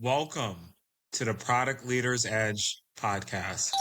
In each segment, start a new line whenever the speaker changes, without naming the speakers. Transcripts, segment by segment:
Welcome to the Product Leaders Edge podcast.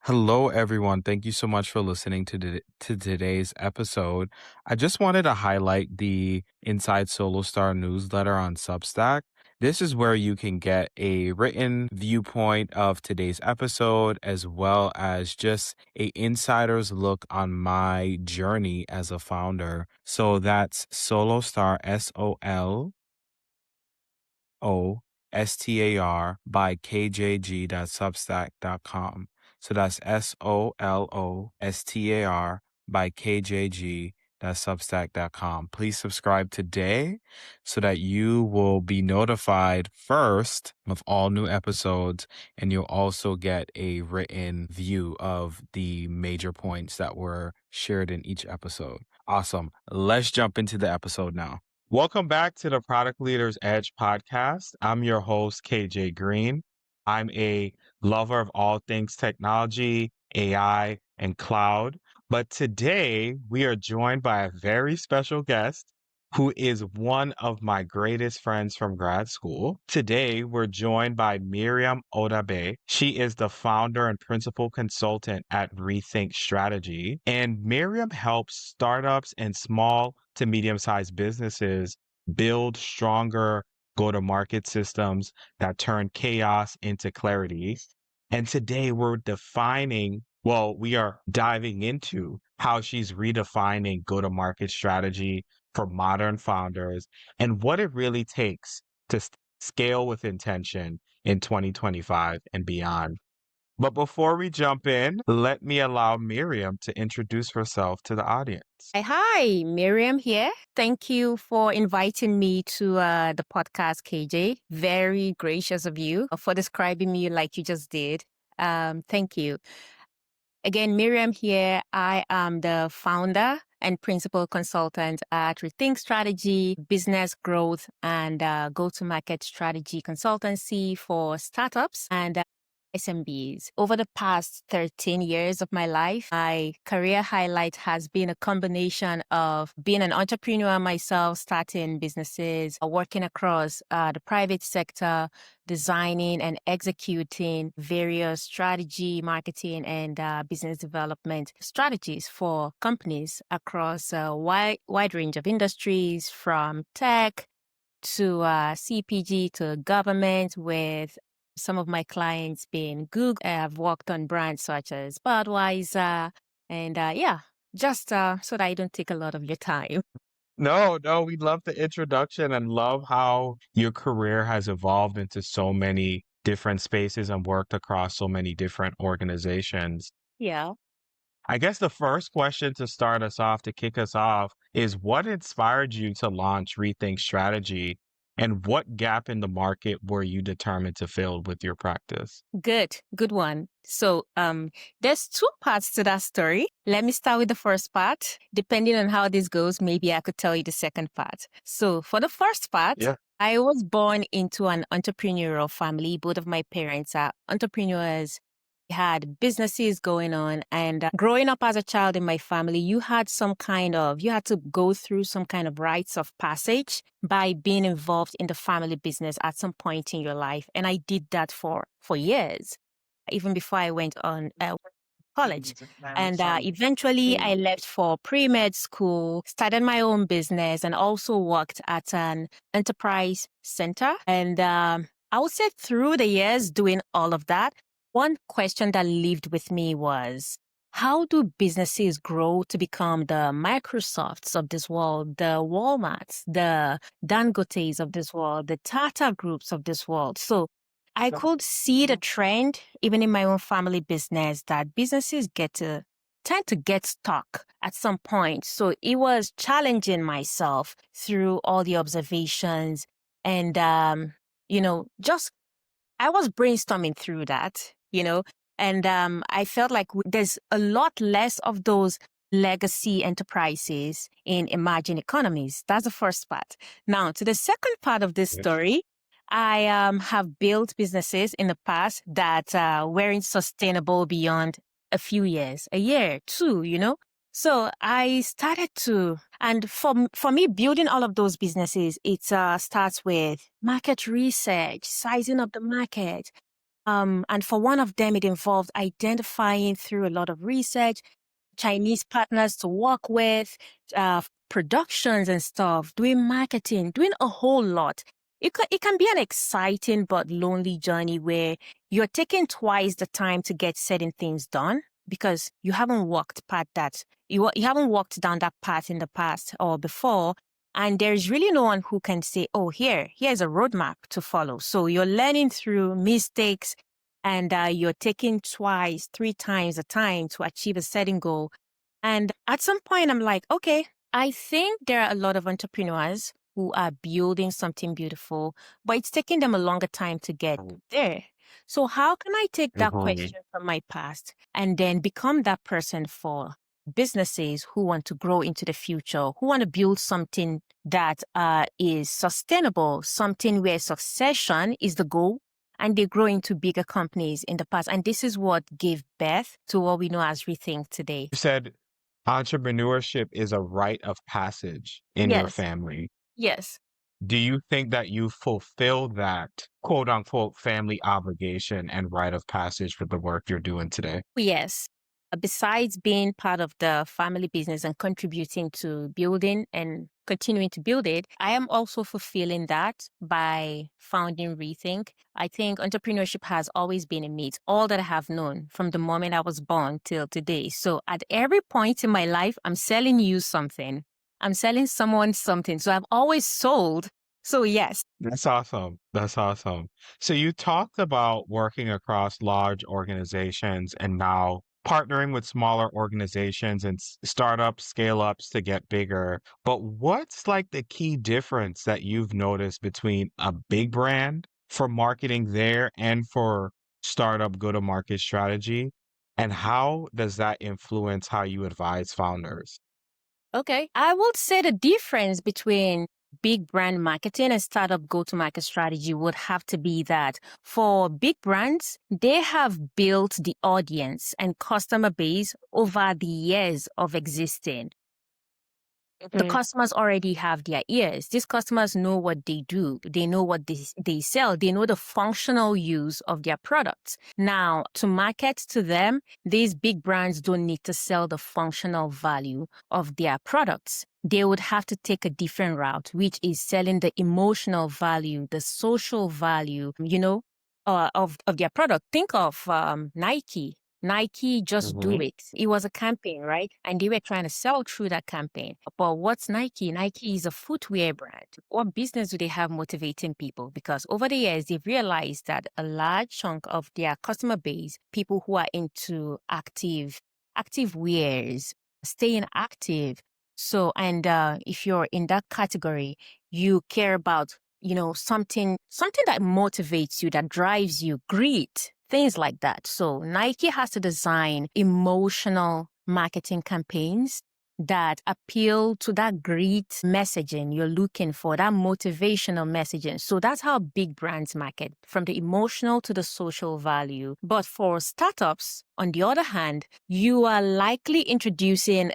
Hello, everyone. Thank you so much for listening to today's episode. I just wanted to highlight the Inside SoloStar newsletter on Substack. This is where you can get a written viewpoint of today's episode, as well as just a insider's look on my journey as a founder. So that's SoloStar, SOLOSTAR by kjg.substack.com. So that's SOLOSTAR by kjg.substack.com. Please subscribe today so that you will be notified first of all new episodes, and you'll also get a written view of the major points that were shared in each episode. Awesome. Let's jump into the episode now. Welcome back to the Product Leaders Edge podcast. I'm your host, KJ Green. I'm a lover of all things technology, AI, and cloud. But today we are joined by a very special guest who is one of my greatest friends from grad school. Today, we're joined by Miriam Odabe. She is the founder and principal consultant at Rethink Strategy. And Miriam helps startups and small to medium-sized businesses build stronger go-to-market systems that turn chaos into clarity. And today we are diving into how she's redefining go-to-market strategy for modern founders and what it really takes to scale with intention in 2025 and beyond. But before we jump in, let me allow Miriam to introduce herself to the audience.
Hi, Miriam here. Thank you for inviting me to the podcast, KJ. Very gracious of you for describing me like you just did. Thank you. Again, Miriam here. I am the founder and principal consultant at Rethink Strategy, business growth and go-to-market strategy consultancy for startups and SMBs. Over the past 13 years of my life, my career highlight has been a combination of being an entrepreneur myself, starting businesses, working across the private sector, designing and executing various strategy, marketing, and business development strategies for companies across a wide range of industries, from tech to CPG to government, with some of my clients being Google. I've worked on brands such as Budweiser, and just so that I don't take a lot of your time.
No, we love the introduction and love how your career has evolved into so many different spaces and worked across so many different organizations.
Yeah.
I guess the first question to start us off, to kick us off, is what inspired you to launch Rethink Strategy, and what gap in the market were you determined to fill with your practice?
Good one. So there's two parts to that story. Let me start with the first part. Depending on how this goes, maybe I could tell you the second part. So for the first part, I was born into an entrepreneurial family. Both of my parents are entrepreneurs, had businesses going on, and growing up as a child in my family, you had to go through some kind of rites of passage by being involved in the family business at some point in your life. And I did that for years, even before I went on college. And eventually I left for pre-med school, started my own business, and also worked at an enterprise center. And I would say through the years doing all of that, one question that lived with me was, how do businesses grow to become the Microsofts of this world, the Walmarts, the Dangotes of this world, the Tata Groups of this world? So I could see the trend, even in my own family business, that businesses tend to get stuck at some point. So it was challenging myself through all the observations and, I was brainstorming through that, and I felt like there's a lot less of those legacy enterprises in emerging economies. That's the first part. Now, to the second part of this story, I have built businesses in the past that weren't sustainable beyond a few years, a year, two, So I started to, and for me, building all of those businesses, it starts with market research, sizing up the market. And for one of them, it involved identifying through a lot of research Chinese partners to work with, productions and stuff, doing marketing, doing a whole lot. It can be an exciting but lonely journey where you're taking twice the time to get certain things done because you haven't walked past that. You haven't walked down that path in the past or before. And there's really no one who can say, oh, here's a roadmap to follow. So you're learning through mistakes and you're taking twice, three times the time to achieve a certain goal. And at some point, I'm like, okay, I think there are a lot of entrepreneurs who are building something beautiful, but it's taking them a longer time to get there. So how can I take that question from my past and then become that person for businesses who want to grow into the future, who want to build something that is sustainable, something where succession is the goal, and they grow into bigger companies in the past. And this is what gave birth to what we know as Rethink today.
You said entrepreneurship is a rite of passage in your
Yes.
family.
Yes.
Do you think that you fulfill that quote unquote family obligation and rite of passage for the work you're doing today?
Yes. Besides being part of the family business and contributing to building and continuing to build it, I am also fulfilling that by founding Rethink. I think entrepreneurship has always been in me. It's all that I have known from the moment I was born till today. So at every point in my life, I'm selling you something. I'm selling someone something. So I've always sold. So yes.
That's awesome. That's awesome. So you talked about working across large organizations and now partnering with smaller organizations and startups, scale ups to get bigger. But what's like the key difference that you've noticed between a big brand for marketing there and for startup go to market strategy? And how does that influence how you advise founders?
Okay. I would say the difference between big brand marketing and startup go-to-market strategy would have to be that for big brands, they have built the audience and customer base over the years of existing. The customers already have their ears. These customers know what they do. They know what they sell. They know the functional use of their products. Now, to market to them, these big brands don't need to sell the functional value of their products. They would have to take a different route, which is selling the emotional value, the social value, of their product. Think of Nike. Nike just do it. It was a campaign, right? And they were trying to sell through that campaign. But what's Nike? Nike is a footwear brand. What business do they have motivating people? Because over the years, they've realized that a large chunk of their customer base, people who are into active wears, staying active. So, and if you're in that category, you care about something that motivates you, that drives you, grit, things like that. So Nike has to design emotional marketing campaigns that appeal to that great messaging you're looking for, that motivational messaging. So that's how big brands market, from the emotional to the social value. But for startups, on the other hand, you are likely introducing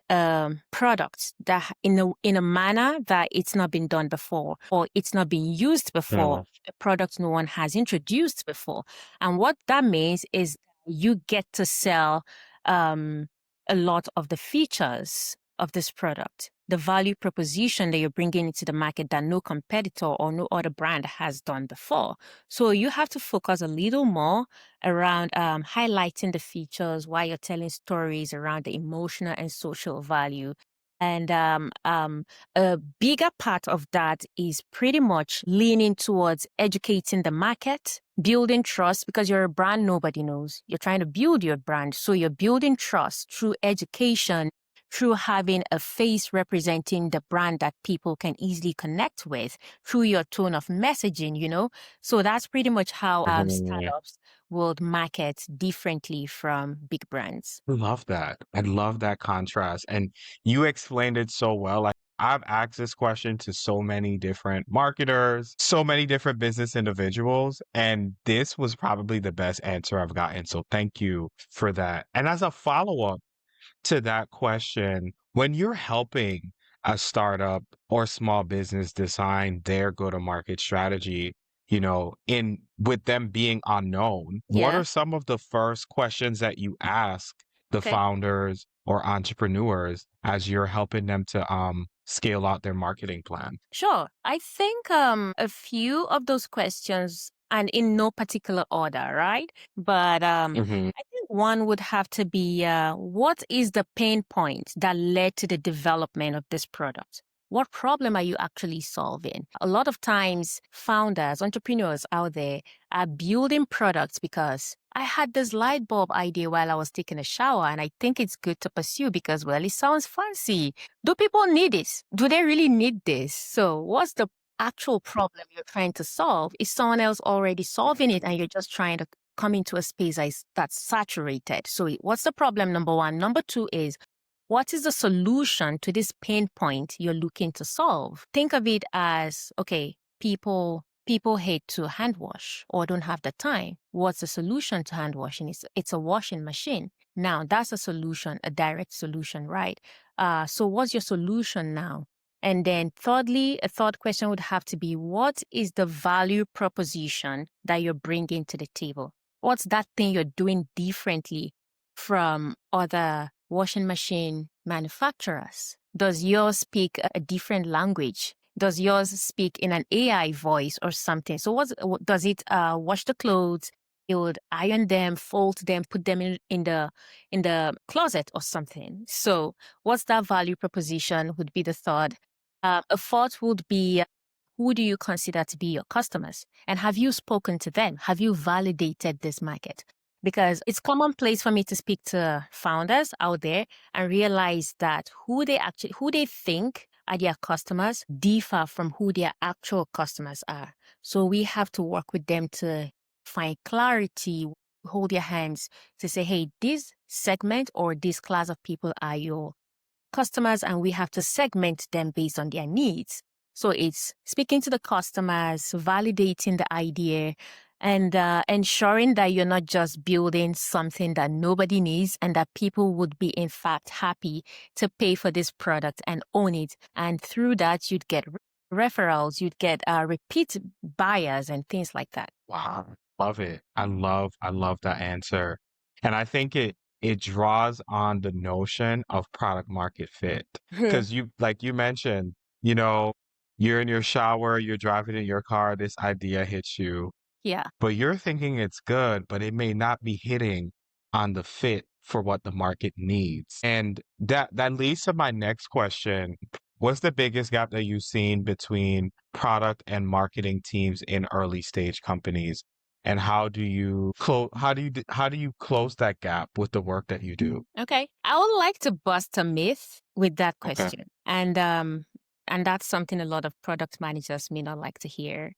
products that in a manner that it's not been done before, or it's not been used before, a product no one has introduced before. And what that means is you get to sell a lot of the features of this product, the value proposition that you're bringing into the market that no competitor or no other brand has done before. So you have to focus a little more around highlighting the features while you're telling stories around the emotional and social value. And a bigger part of that is pretty much leaning towards educating the market, building trust, because you're a brand nobody knows. You're trying to build your brand. So you're building trust through education, through having a face representing the brand that people can easily connect with, through your tone of messaging. So that's pretty much how startups would market differently from big brands.
I love that. I love that contrast. And you explained it so well. I've asked this question to so many different marketers, so many different business individuals, and this was probably the best answer I've gotten. So thank you for that. And as a follow-up to that question, when you're helping a startup or small business design their go-to-market strategy, in with them being unknown, what
Yeah.
are some of the first questions that you ask the
Okay.
founders or entrepreneurs as you're helping them to scale out their marketing plan?
Sure. I think a few of those questions, and in no particular order, right? But
Hmm.
I think one would have to be what is the pain point that led to the development of this product? What problem are you actually solving? A lot of times, founders, entrepreneurs out there are building products because I had this light bulb idea while I was taking a shower, and I think it's good to pursue because, well, it sounds fancy. Do people need this? Do they really need this? So, what's the actual problem you're trying to solve? Is someone else already solving it and you're just trying to come into a space that's saturated? So, what's the problem? Number one. Number two is, what is the solution to this pain point you're looking to solve? Think of it as, okay, people hate to hand wash or don't have the time. What's the solution to hand washing? It's a washing machine. Now, that's a solution, a direct solution, right? So what's your solution now? And then thirdly, a third question would have to be, what is the value proposition that you're bringing to the table? What's that thing you're doing differently from other washing machine manufacturers? Does yours speak a different language? Does yours speak in an AI voice or something? So does it wash the clothes? It would iron them, fold them, put them in the closet or something. So what's that value proposition would be the third. A fourth would be, who do you consider to be your customers? And have you spoken to them? Have you validated this market? Because it's commonplace for me to speak to founders out there and realize that who they think are their customers differ from who their actual customers are. So we have to work with them to find clarity, hold their hands to say, hey, this segment or this class of people are your customers, and we have to segment them based on their needs. So it's speaking to the customers, validating the idea, and ensuring that you're not just building something that nobody needs and that people would be, in fact, happy to pay for this product and own it. And through that, you'd get referrals, you'd get repeat buyers and things like that.
Wow, love it. I love that answer. And I think it draws on the notion of product market fit. Because like you mentioned, you know, you're in your shower, you're driving in your car, this idea hits you,
Yeah.
but you're thinking it's good, but it may not be hitting on the fit for what the market needs. And that leads to my next question. What's the biggest gap that you've seen between product and marketing teams in early stage companies? And how do you close that gap with the work that you do?
Okay. I would like to bust a myth with that
Okay.
question. And that's something a lot of product managers may not like to hear.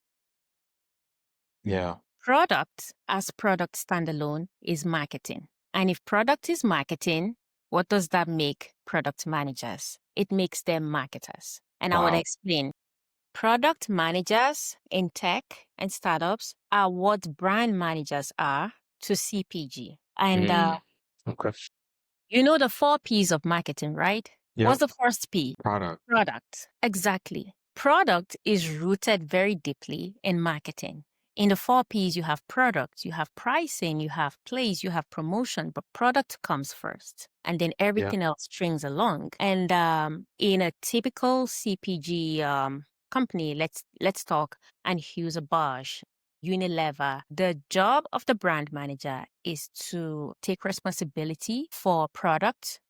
Yeah.
Product as product standalone is marketing. And if product is marketing, what does that make product managers? It makes them marketers. And I want to
Wow.
explain. Product managers in tech and startups are what brand managers are to CPG. And
Mm. Okay.
you know the 4 P's of marketing, right? What's
Yep.
the first P?
Product.
Product. Exactly. Product is rooted very deeply in marketing. In the 4 P's, you have product, you have pricing, you have place, you have promotion, but product comes first. And then
Yeah.
everything else strings along. And in a typical CPG company, let's talk and Hughes-Bosch, Unilever, the job of the brand manager is to take responsibility for product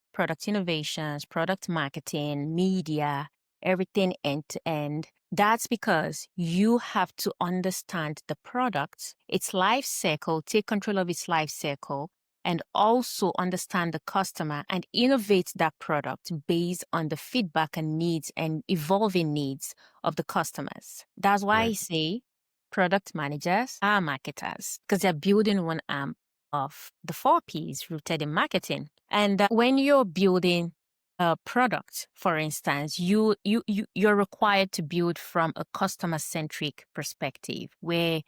innovations, product marketing, media, everything end to end. That's because you have to understand the product, its life cycle, take control of its life cycle, and also understand the customer and innovate that product based on the feedback and needs and evolving needs of the customers. That's why I
Right.
say product managers are marketers because they're building one arm of the 4 P's rooted in marketing. And when you're building a product, for instance, you're required to build from a customer-centric perspective where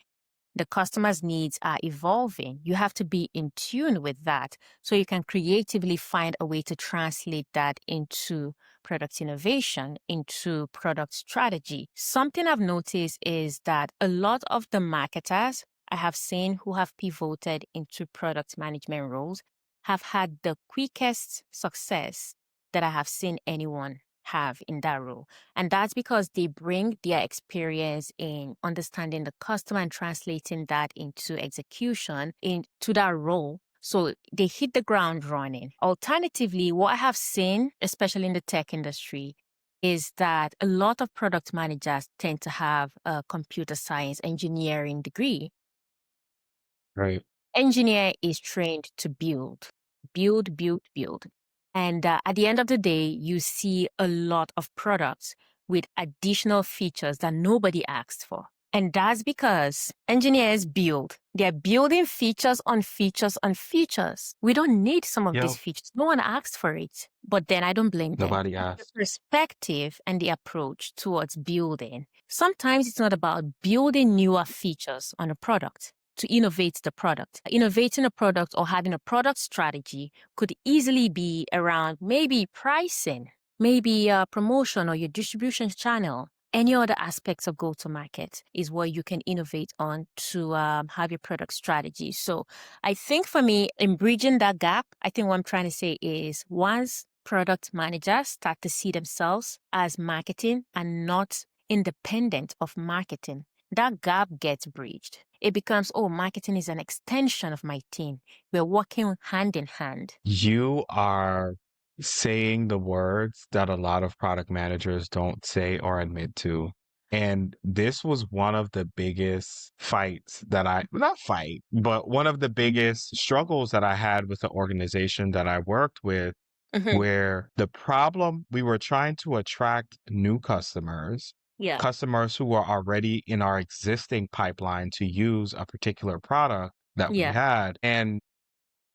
the customer's needs are evolving. You have to be in tune with that so you can creatively find a way to translate that into product innovation, into product strategy. Something I've noticed is that a lot of the marketers I have seen who have pivoted into product management roles have had the quickest success that I have seen anyone have in that role. And that's because they bring their experience in understanding the customer and translating that into execution into that role. So they hit the ground running. Alternatively, what I have seen, especially in the tech industry, is that a lot of product managers tend to have a computer science engineering degree.
Right.
Engineer is trained to build, build, build, build. And at the end of the day, you see a lot of products with additional features that nobody asked for. And that's because engineers build. They're building features on features on features. We don't need some of these
Yep.
features. No one asked for it. But then I don't blame them.
Nobody
The
asked.
perspective and the approach towards building. Sometimes it's not about building newer features on a product to innovate the product. Innovating a product or having a product strategy could easily be around maybe pricing, maybe a promotion or your distribution channel. Any other aspects of go-to-market is where you can innovate on to have your product strategy. So I think for me, in bridging that gap, I think what I'm trying to say is once product managers start to see themselves as marketing and not independent of marketing, that gap gets bridged. It becomes, oh, marketing is an extension of my team. We're working hand in hand.
You are saying the words that a lot of product managers don't say or admit to. And this was one of the biggest fights that not fight, but one of the biggest struggles that I had with the organization that I worked with,
Mm-hmm.
where the problem we were trying to attract new customers,
Yeah.
customers who are already in our existing pipeline to use a particular product that we
Yeah.
had. And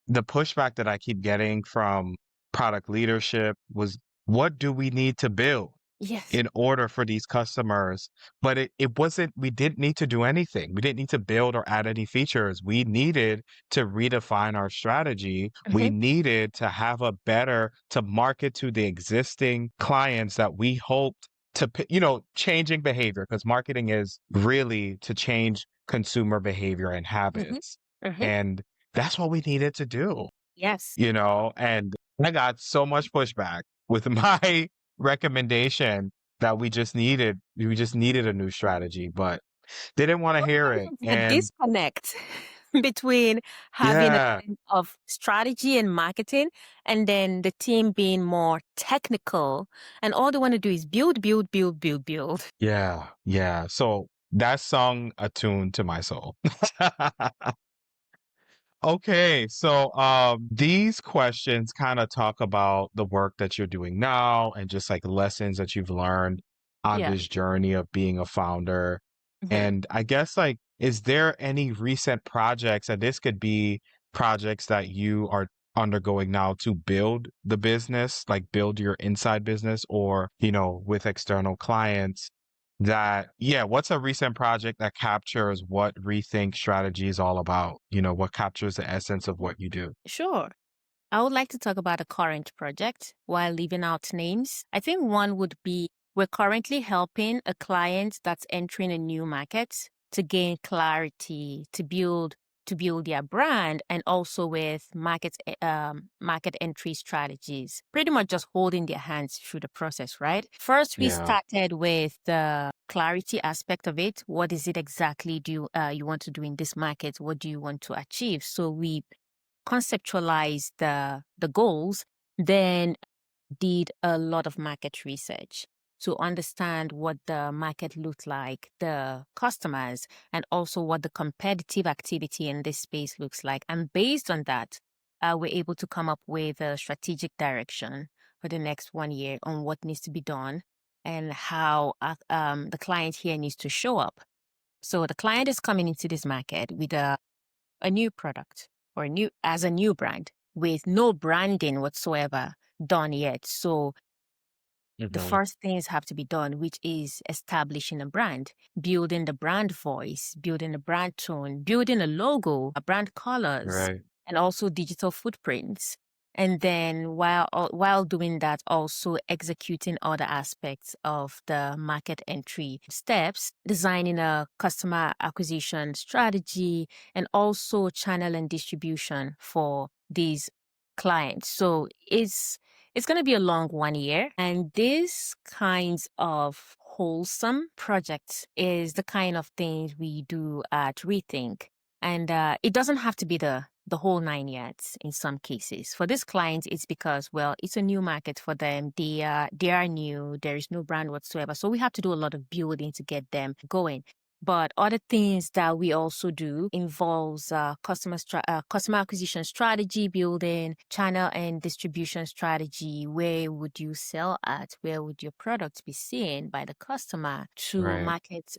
the pushback that I keep getting from product leadership was, what do we need to build
Yes.
in order for these customers? But it wasn't, we didn't need to do anything. We didn't need to build or add any features. We needed to redefine our strategy. We
Mm-hmm.
needed to have to market to the existing clients that we hoped to, changing behavior, because marketing is really to change consumer behavior and
Mm-hmm.
habits.
Mm-hmm.
And that's what we needed to do,
Yes.
and I got so much pushback with my recommendation that we just needed a new strategy, but they didn't want to hear it.
Sometimes the
And
disconnect between having a
yeah,
sense of strategy and marketing and then the team being more technical and all they want to do is build, build, build, build, build.
yeah, yeah. So that song attuned to my soul. Okay, so these questions kind of talk about the work that you're doing now and just like lessons that you've learned on
Yeah.
this journey of being a founder.
Mm-hmm.
And I guess like, is there any recent projects, and this could be projects that you are undergoing now to build the business, like build your inside business or, with external clients what's a recent project that captures what Rethink Strategy is all about? What captures the essence of what you do?
Sure. I would like to talk about a current project while leaving out names. I think one would be we're currently helping a client that's entering a new market to gain clarity, to build their brand, and also with market entry strategies. Pretty much just holding their hands through the process, right? First, we
Yeah.
started with the clarity aspect of it. What is it exactly you want to do in this market? What do you want to achieve? So we conceptualized the goals, then did a lot of market research to understand what the market looked like, the customers, and also what the competitive activity in this space looks like. And based on that, we're able to come up with a strategic direction for the next 1 year on what needs to be done and how the client here needs to show up. So the client is coming into this market with a new product or a new brand with no branding whatsoever. done yet. So the first things have to be done, which is establishing a brand, building the brand voice, building the brand tone, building a logo, a brand colors, and also digital footprints. And then while doing that, also executing other aspects of the market entry steps, designing a customer acquisition strategy, and also channel and distribution for these clients. So it's going to be a long 1 year. And this kinds of wholesome projects is the kind of things we do at Rethink. And it doesn't have to be the whole 9 years in some cases. For these clients, it's because, well, it's a new market for them. They are new. There is no brand whatsoever. So we have to do a lot of building to get them going. But other things that we also do involves customer acquisition strategy building, channel and distribution strategy. Where would you sell at? Where would your product be seen by the customer? To market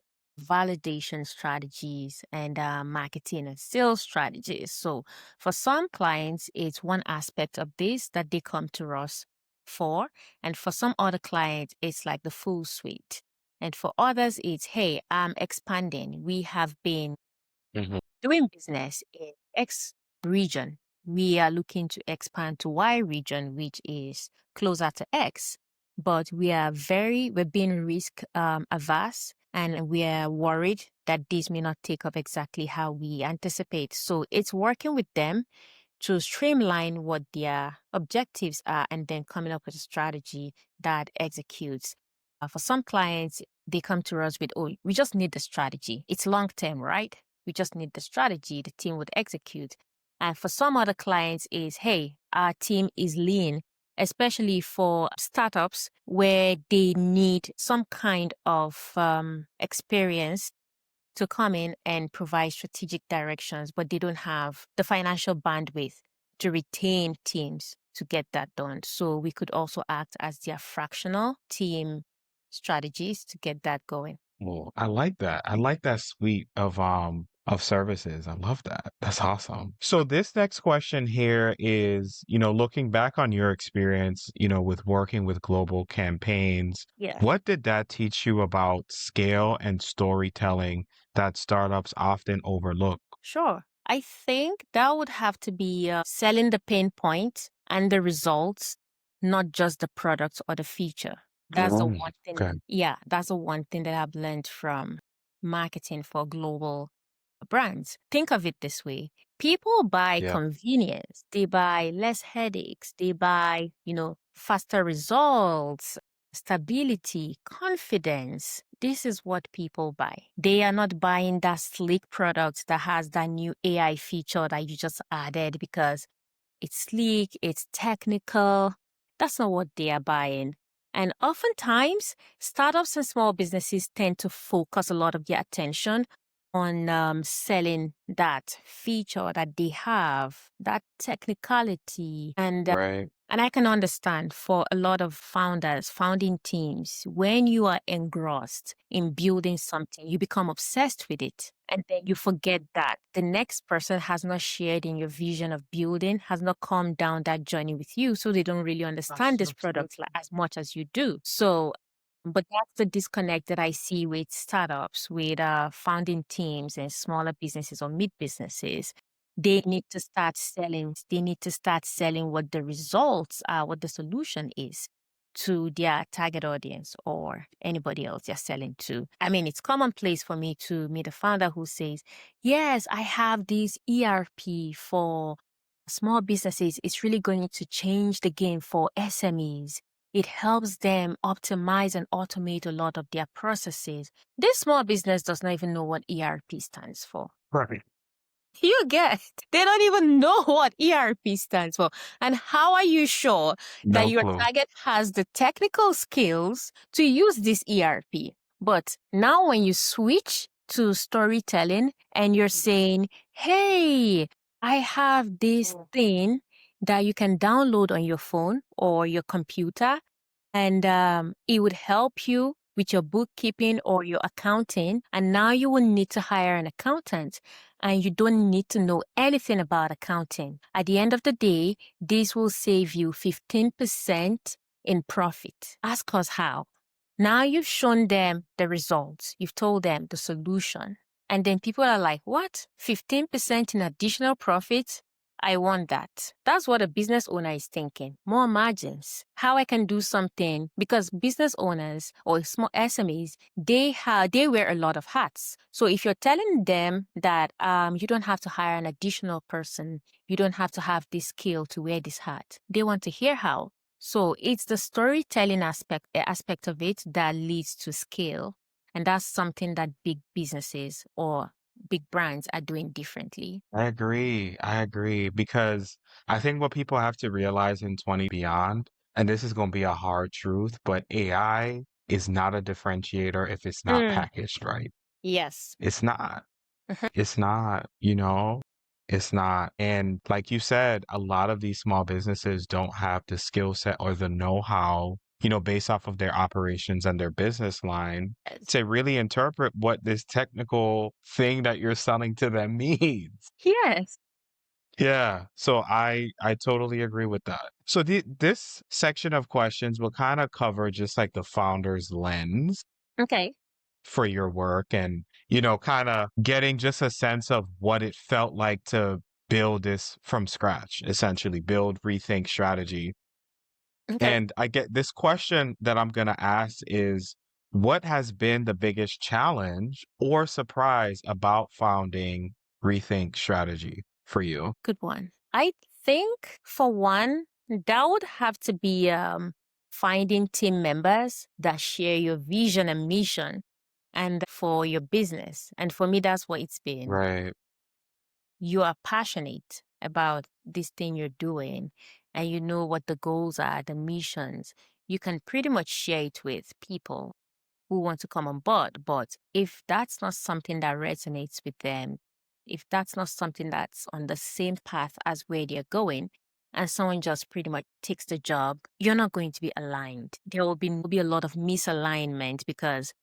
validation strategies and marketing and sales strategies. So for some clients, it's one aspect of this that they come to us for. And for some other clients, it's like the full suite. And for others, it's, hey, I'm expanding. We have been doing business in X region. We are looking to expand to Y region, which is closer to X. But we're being risk averse, and we are worried that this may not take off exactly how we anticipate. So it's working with them to streamline what their objectives are and then coming up with a strategy that executes. For some clients, they come to us with, oh, we just need the strategy. It's long term, right? We just need the strategy. The team would execute. And for some other clients is, hey, our team is lean, especially for startups where they need some kind of experience to come in and provide strategic directions, but they don't have the financial bandwidth to retain teams to get that done. So we could also act as their fractional team strategies to get that going.
Well, I like that. I like that suite of services. I love that. That's awesome. So this next question here is, looking back on your experience, with working with global campaigns,
Yeah.
what did that teach you about scale and storytelling that startups often overlook?
Sure. I think that would have to be selling the pain point and the results, not just the product or the feature. That's the one thing.
Okay.
Yeah, that's the one thing that I've learned from marketing for global brands. Think of it this way. People buy convenience. They buy less headaches. They buy, faster results, stability, confidence. This is what people buy. They are not buying that sleek product that has that new AI feature that you just added because it's sleek, it's technical. That's not what they are buying. And oftentimes, startups and small businesses tend to focus a lot of their attention on selling that feature that they have, that technicality. And I can understand for a lot of founders, founding teams, when you are engrossed in building something, you become obsessed with it. And then you forget that the next person has not shared in your vision of building, has not come down that journey with you. So they don't really understand this product as much as you do. So, but that's the disconnect that I see with startups, with founding teams and smaller businesses or mid businesses. They need to start selling. They need to start selling what the results are, what the solution is to their target audience or anybody else they're selling to. I mean, it's commonplace for me to meet a founder who says, yes, I have this ERP for small businesses. It's really going to change the game for SMEs. It helps them optimize and automate a lot of their processes. This small business does not even know what ERP stands for.
Right.
You get, they don't even know what ERP stands for. And how are you sure that
No
your
clue.
target has the technical skills to use this ERP? But now when you switch to storytelling and you're saying, hey, I have this thing that you can download on your phone or your computer, and it would help you with your bookkeeping or your accounting, and now you will need to hire an accountant, and you don't need to know anything about accounting. At the end of the day, this will save you 15% in profit. Ask us how. Now you've shown them the results. You've told them the solution. And then people are like, what? 15% in additional profit? I want that. That's what a business owner is thinking. More margins. How I can do something, because business owners or small SMEs, they wear a lot of hats. So if you're telling them that you don't have to hire an additional person, you don't have to have this skill to wear this hat, they want to hear how. So it's the storytelling aspect of it that leads to scale. And that's something that big businesses or big brands are doing differently.
I agree. I agree because I think what people have to realize in 20 beyond, and this is going to be a hard truth, but AI is not a differentiator if it's not
Mm,
packaged right.
yes.
It's not.
Mhm.
It's not, it's not. And like you said, a lot of these small businesses don't have the skill set or the know-how, based off of their operations and their business line
Yes.
to really interpret what this technical thing that you're selling to them means.
Yes.
Yeah, so I totally agree with that. So this section of questions will kind of cover just like the founder's lens
Okay.
for your work and, kind of getting just a sense of what it felt like to build this from scratch, essentially build Rethink Strategy.
Okay.
And I get this question that I'm going to ask is what has been the biggest challenge or surprise about founding Rethink Strategy for you?
Good one. I think for one, that would have to be finding team members that share your vision and mission and for your business. And for me, that's what it's been.
Right.
You are passionate about this thing you're doing and you know what the goals are, the missions. You can pretty much share it with people who want to come on board. But if that's not something that resonates with them, if that's not something that's on the same path as where they're going, and someone just pretty much takes the job, you're not going to be aligned. There will be a lot of misalignment because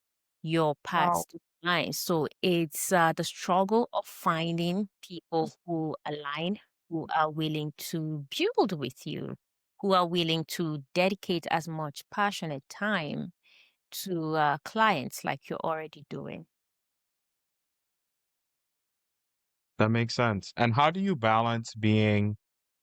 your paths
Wow.
don't align. So it's the struggle of finding people who align, who are willing to build with you, who are willing to dedicate as much passionate time to clients like you're already doing.
That makes sense. And how do you balance being,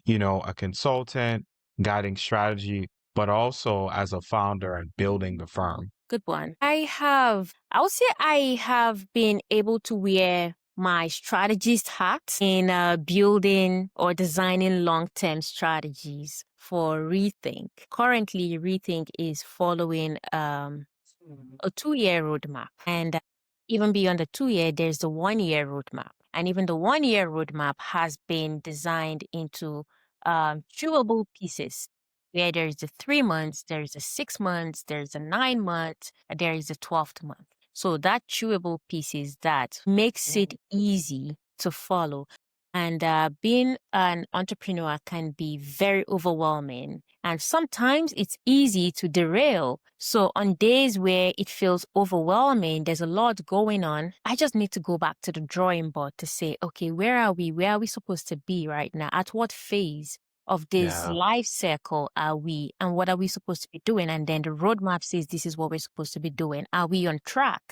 a consultant, guiding strategy, but also as a founder and building the firm?
Good one. I would say I have been able to wear my strategist hat in building or designing long-term strategies for Rethink. Currently, Rethink is following a 2-year roadmap. And even beyond the 2-year, there's the 1-year roadmap. And even the 1-year roadmap has been designed into chewable pieces where there is a 3 months, there is a 6 months, there's a 9 months, and there is a 12th month. So that chewable pieces that makes it easy to follow. And being an entrepreneur can be very overwhelming. And sometimes it's easy to derail. So on days where it feels overwhelming, there's a lot going on. I just need to go back to the drawing board to say, okay, where are we? Where are we supposed to be right now? At what phase of this
Yeah,
life circle are we? And what are we supposed to be doing? And then the roadmap says this is what we're supposed to be doing. Are we on track?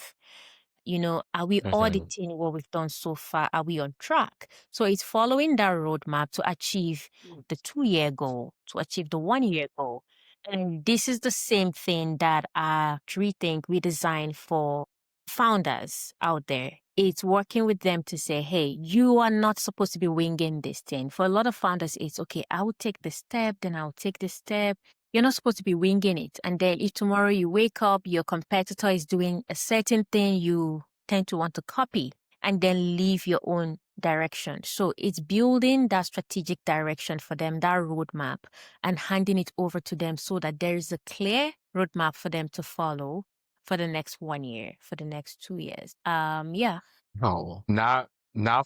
Are we
mhm.
auditing what we've done so far? Are we on track? So it's following that roadmap to achieve the 2-year goal, to achieve the 1-year goal. And this is the same thing that Rethink we designed for founders out there. It's working with them to say, hey, you are not supposed to be winging this thing. For a lot of founders, it's okay, I will take the step, then I'll take the step. You're not supposed to be winging it. And then if tomorrow you wake up, your competitor is doing a certain thing, you tend to want to copy and then leave your own direction. So it's building that strategic direction for them, that roadmap, and handing it over to them so that there is a clear roadmap for them to follow for the next 1 year, for the next 2 years. Yeah.
No, not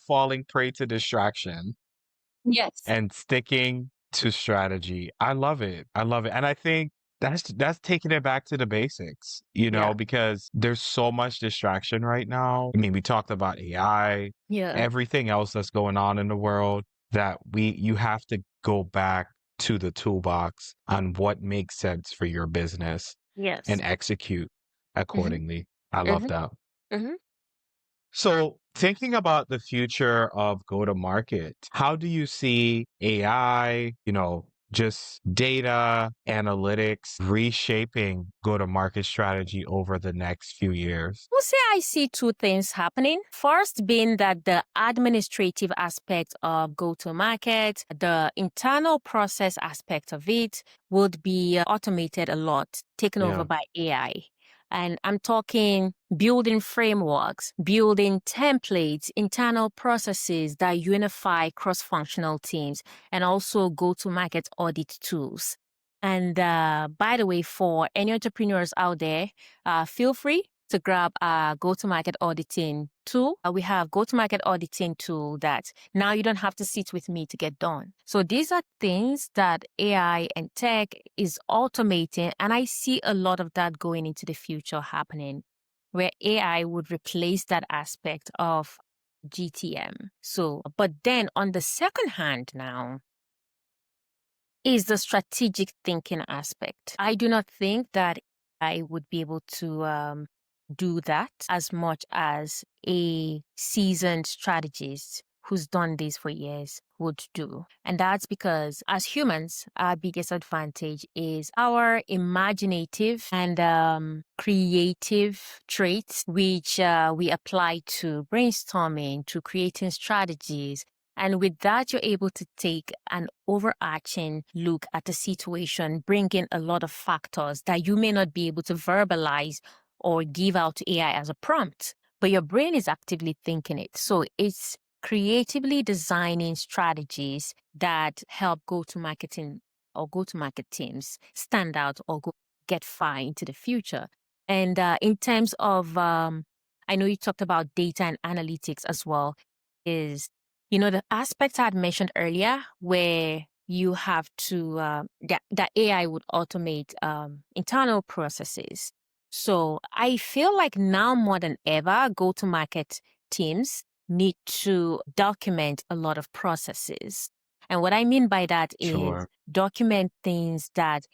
falling prey to distraction
Yes.
and sticking to strategy. I love it. I love it. And I think that's taking it back to the basics, you know,
Yeah.
because there's so much distraction right now. I mean, we talked about AI,
Yeah.
everything else that's going on in the world that you have to go back to the toolbox on what makes sense for your business and
Yes.
execute
Mm-hmm.
accordingly. I love
Mm-hmm.
that.
Mm-hmm.
So, thinking about the future of go to market, how do you see AI, just data analytics reshaping go to market strategy over the next few years?
We'll say I see two things happening. First, being that the administrative aspect of go to market, the internal process aspect of it would be automated a lot, taken over
Yeah,
by AI. And I'm talking building frameworks, building templates, internal processes that unify cross functional teams, and also go to market audit tools. And by the way, for any entrepreneurs out there, feel free to grab our go-to-market auditing tool. We have go-to-market auditing tool that now you don't have to sit with me to get done. So these are things that AI and tech is automating, and I see a lot of that going into the future happening, where AI would replace that aspect of GTM. So, but then on the second hand now, is the strategic thinking aspect. I do not think that I would be able to do that as much as a seasoned strategist who's done this for years would do. And that's because as humans, our biggest advantage is our imaginative and creative traits, which we apply to brainstorming, to creating strategies, and with that, you're able to take an overarching look at the situation, bring in a lot of factors that you may not be able to verbalize or give out to AI as a prompt, but your brain is actively thinking it. So it's creatively designing strategies that help go-to-marketing or go-to-market teams stand out or get far into the future. And in terms of, I know you talked about data and analytics as well, is the aspect I had mentioned earlier where you have to, that AI would automate internal processes. So I feel like now more than ever, go-to-market teams need to document a lot of processes. And what I mean by that is
sure.
document things that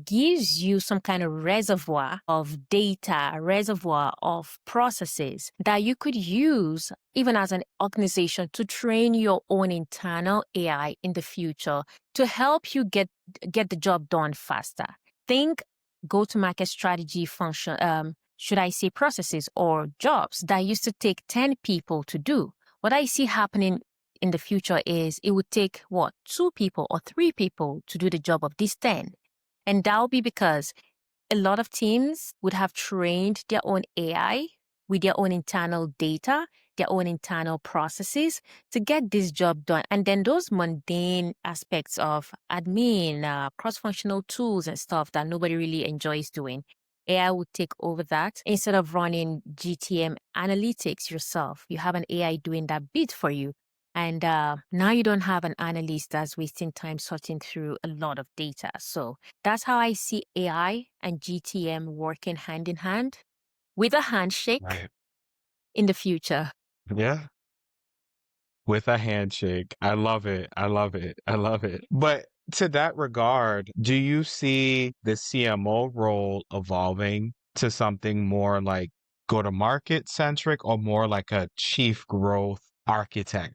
gives you some kind of reservoir of data, a reservoir of processes that you could use even as an organization to train your own internal AI in the future to help you get the job done faster. Think go-to-market strategy function, should I say processes or jobs that used to take 10 people to do. What I see happening in the future is it would take, 2 people or 3 people to do the job of these 10. And that will be because a lot of teams would have trained their own AI with their own internal data, their own internal processes to get this job done. And then those mundane aspects of admin, cross-functional tools and stuff that nobody really enjoys doing, AI would take over that. Instead of running GTM analytics yourself, you have an AI doing that bit for you. And now you don't have an analyst that's wasting time sorting through a lot of data. So that's how I see AI and GTM working hand in hand with a handshake
Right.
in the future.
Yeah. With a handshake. I love it. I love it. I love it. But to that regard, do you see the CMO role evolving to something more like go to market centric or more like a chief growth architect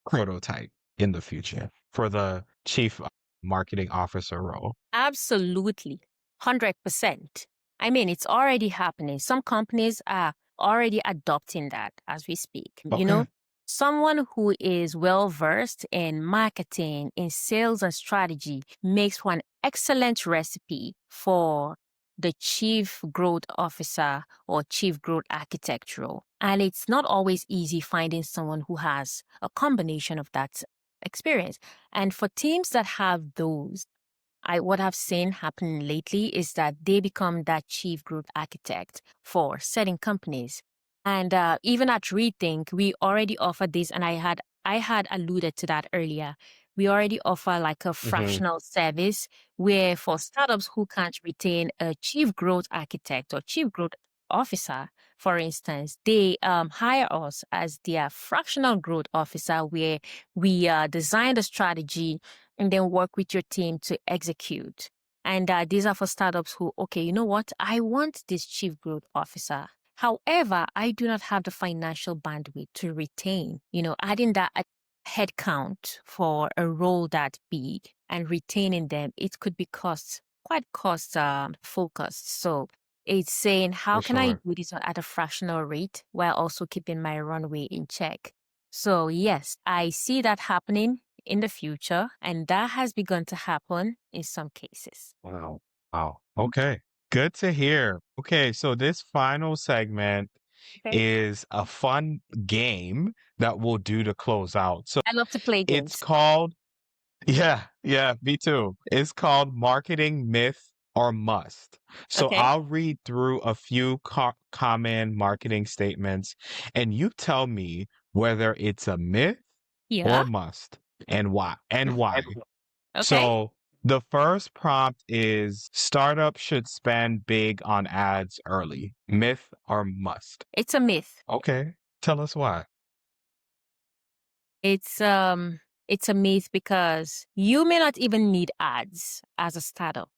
prototype in the future for the chief marketing officer role?
Absolutely. 100%. I mean, it's already happening. Some companies are already adopting that as we speak.
Okay.
Someone who is well versed in marketing, in sales and strategy makes for an excellent recipe for the chief growth officer or chief growth architect role. And it's not always easy finding someone who has a combination of that experience. And for teams that have those, what I've seen happen lately is that they become that chief growth architect for certain companies. And even at Rethink, we already offer this, and I had alluded to that earlier. we already offer like a
Hmm.
fractional service where for startups who can't retain a chief growth architect or chief growth officer, for instance, they hire us as their fractional growth officer where we design the strategy and then work with your team to execute. And these are for startups who, okay, you know what? I want this chief growth officer. However, I do not have the financial bandwidth to retain, adding that headcount for a role that big and retaining them, it could be quite cost focused. So it's saying, how
For
can I
sure.
do this at a fractional rate while also keeping my runway in check? So yes, I see that happening in the future, and that has begun to happen in some cases.
Wow. Wow. Okay. Good to hear. Okay. So this final segment
Okay.
is a fun game that we'll do to close out. So
I love to play
it's
games.
called, yeah, yeah, me too. It's called Marketing Myth or Must. So
Okay.
I'll read through a few common marketing statements and you tell me whether it's a myth or
Yeah.
must and why and why.
Okay.
So the first prompt is startup should spend big on ads early. Myth or must?
It's a myth.
Okay. Tell us why.
It's it's a myth because you may not even need ads as a startup.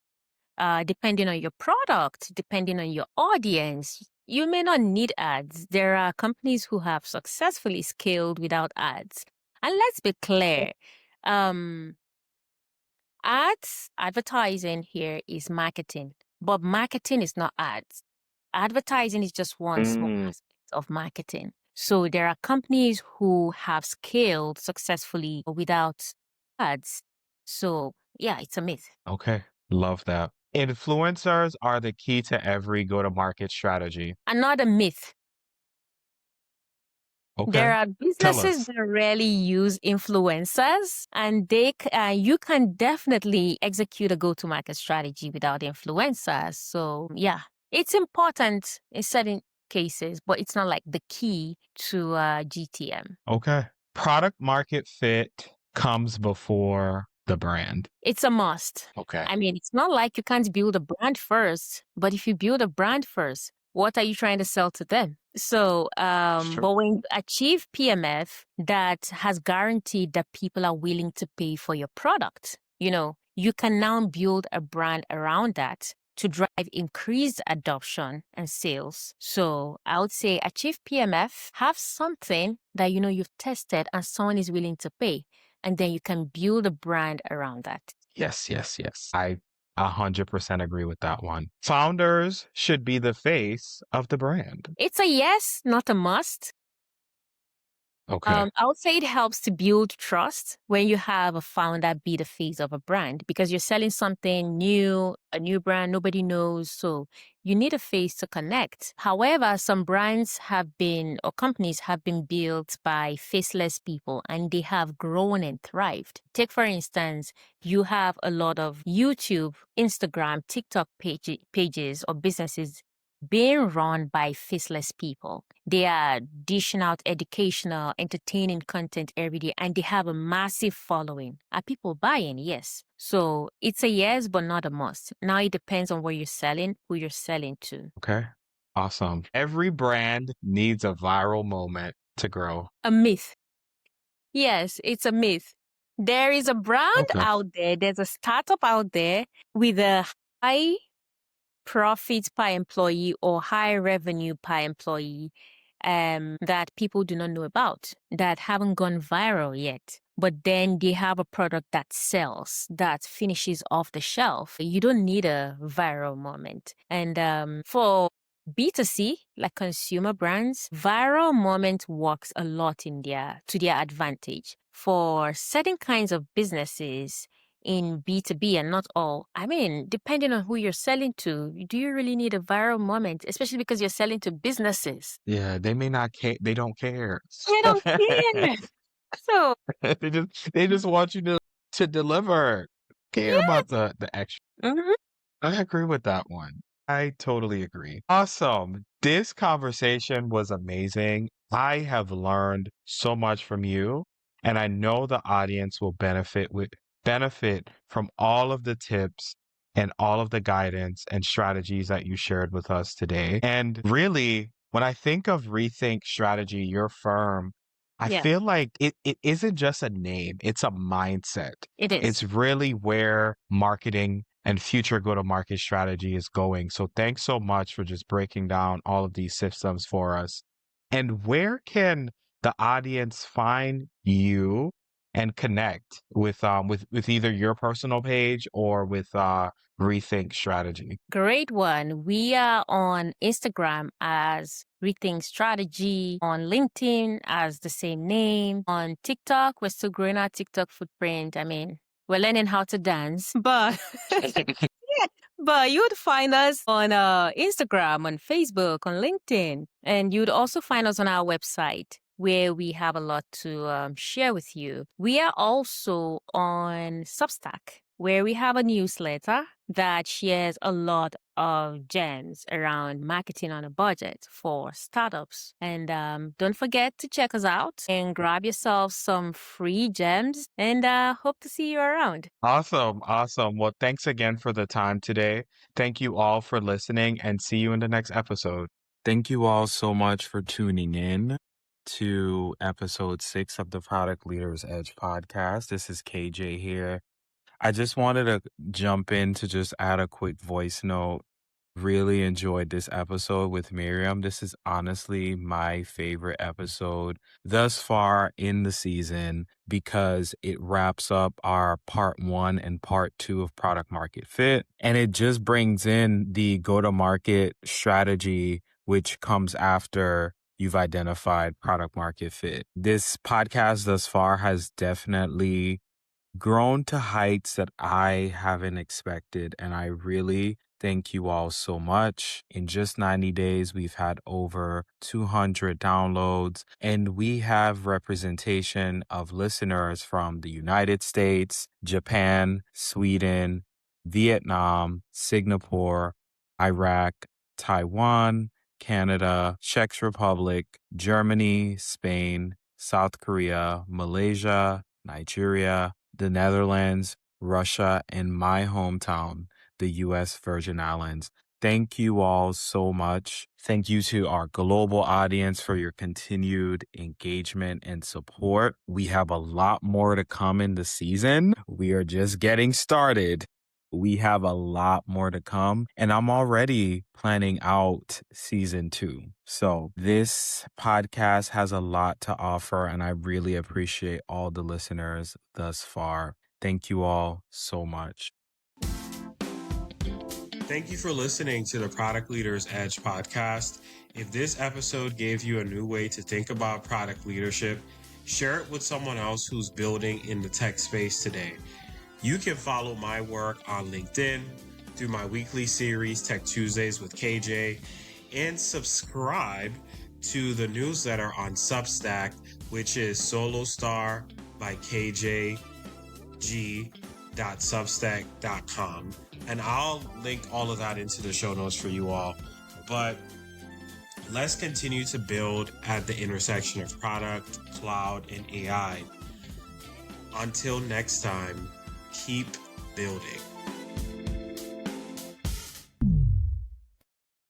Depending on your product, depending on your audience, you may not need ads. There are companies who have successfully scaled without ads. And let's be clear, um, advertising here is marketing, but marketing is not ads. Advertising is just one small
Mm,
aspect of marketing. So there are companies who have scaled successfully without ads. So yeah, it's a myth.
okay. Love that. Influencers are the key to every go-to-market strategy.
Another myth. There
Okay.
are
Tell
businesses
us.
that rarely use influencers, and you can definitely execute a go-to-market strategy without influencers. So yeah, it's important in certain cases, but it's not like the key to GTM.
Okay. Product market fit comes before the brand.
It's a must.
Okay.
I mean, it's not like you can't build a brand first, but if you build a brand first, what are you trying to sell to them? So,
That's true.
but when you achieve PMF that has guaranteed that people are willing to pay for your product, you can now build a brand around that to drive increased adoption and sales. So I would say achieve PMF, have something that you've tested and someone is willing to pay, and then you can build a brand around that.
Yes, yes, yes. I 100% agree with that one. Founders should be the face of the brand.
It's a yes, not a must.
Okay.
I would say it helps to build trust when you have a founder be the face of a brand because you're selling something new, a new brand nobody knows. So you need a face to connect. However, some brands have been, or companies have been built by faceless people and they have grown and thrived. Take, for instance, you have a lot of YouTube, Instagram, TikTok pages or businesses being run by faceless people. They are dishing out educational, entertaining content every day, and they have a massive following. Are people buying? Yes. So it's a yes, but not a must. Now it depends on what you're selling, who you're selling to.
Okay. Awesome. Every brand needs a viral moment to grow.
A myth. Yes, it's a myth. There is a brand
Okay.
out there, there's a startup out there with a high profit per employee or high revenue per employee that people do not know about, that haven't gone viral yet. But then they have a product that sells, that finishes off the shelf. You don't need a viral moment. And for B2C, like consumer brands, viral moment works a lot to their advantage. For certain kinds of businesses, in B2B and not all. I mean, depending on who you're selling to, do you really need a viral moment, especially because you're selling to businesses?
Yeah, they may not care. They don't care.
They don't care. So,
They just want you to deliver. Care
yeah.
about the extra.
Mhm.
I agree with that one. I totally agree. Awesome. This conversation was amazing. I have learned so much from you. And I know the audience will benefit from all of the tips and all of the guidance and strategies that you shared with us today. And really, when I think of Rethink Strategy, your firm, I
Yeah,
feel like it isn't just a name, it's a mindset.
it is.
It's really where marketing and future go-to-market strategy is going. So thanks so much for just breaking down all of these systems for us. And where can the audience find you and connect with either your personal page or with Rethink Strategy?
Great one. We are on Instagram as Rethink Strategy, on LinkedIn as the same name, on TikTok. We're still growing our TikTok footprint. I mean, we're learning how to dance, but but you would find us on Instagram, on Facebook, on LinkedIn, and you'd also find us on our website where we have a lot to share with you. We are also on Substack, where we have a newsletter that shares a lot of gems around marketing on a budget for startups. And don't forget to check us out and grab yourself some free gems, and hope to see you around.
Awesome. Awesome. Well, thanks again for the time today. Thank you all for listening and see you in the next episode. Thank you all so much for tuning in to episode 6 of the Product Leaders Edge podcast. This is KJ here. I just wanted to jump in to just add a quick voice note. Really enjoyed this episode with Miriam. This is honestly my favorite episode thus far in the season because it wraps up our part 1 and part 2 of product market fit. And it just brings in the go-to-market strategy, which comes after you've identified product market fit. This podcast thus far has definitely grown to heights that I haven't expected. And I really thank you all so much. In just 90 days, we've had over 200 downloads, and we have representation of listeners from the United States, Japan, Sweden, Vietnam, Singapore, Iraq, Taiwan, Canada, Czech Republic, Germany, Spain, South Korea, Malaysia, Nigeria, the Netherlands, Russia, and my hometown, the U.S. Virgin Islands. Thank you all so much. Thank you to our global audience for your continued engagement and support. We have a lot more to come in the season. We are just getting started. We have a lot more to come, and I'm already planning out season 2. So this podcast has a lot to offer, and I really appreciate all the listeners thus far. Thank you all so much. Thank you for listening to the Product Leaders Edge podcast. If this episode gave you a new way to think about product leadership, share it with someone else who's building in the tech space today. You can follow my work on LinkedIn through my weekly series, Tech Tuesdays with KJ, and subscribe to the newsletter on Substack, which is Solostar by KJG.substack.com. And I'll link all of that into the show notes for you all. But let's continue to build at the intersection of product, cloud, and AI. Until next time, keep building.